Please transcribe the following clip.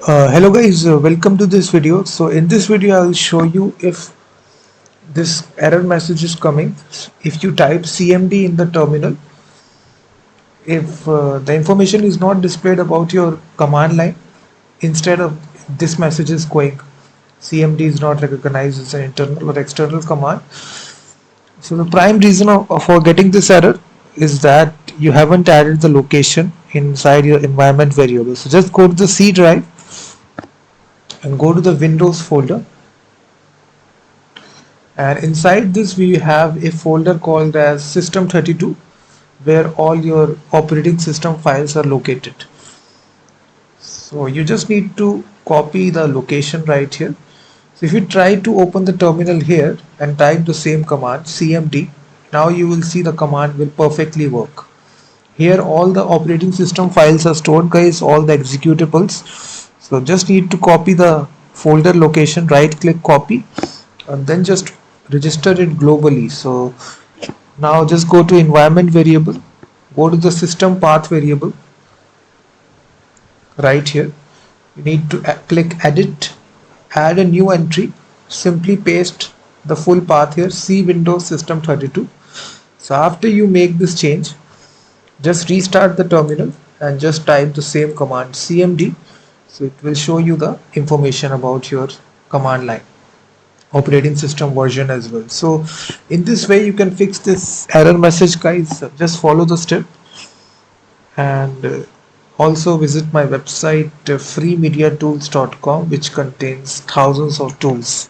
Hello guys, welcome to this video. So in this video I'll show you if this error message is coming. If you type CMD in the terminal, if the information is not displayed about your command line, instead of this message is going, CMD is not recognized as an internal or external command. So the prime reason for getting this error is that you haven't added the location inside your environment variable. So just go to the C drive and go to the Windows folder, and inside this we have a folder called as system32 where all your operating system files are located. So you just need to copy the location right here. So if you try to open the terminal here and type the same command cmd, now you will see the command will perfectly work. Here all the operating system files are stored guys, all the executables. So just need to copy the folder location, right click copy, and then just register it globally. So now just go to environment variable, go to the system path variable right here. You need to click edit, add a new entry, simply paste the full path here, C Windows system32. So after you make this change, just restart the terminal and just type the same command cmd. So it will show you the information about your command line, operating system version as well. So in this way you can fix this error message guys. Just follow the step, and also visit my website freemediatools.com, which contains thousands of tools.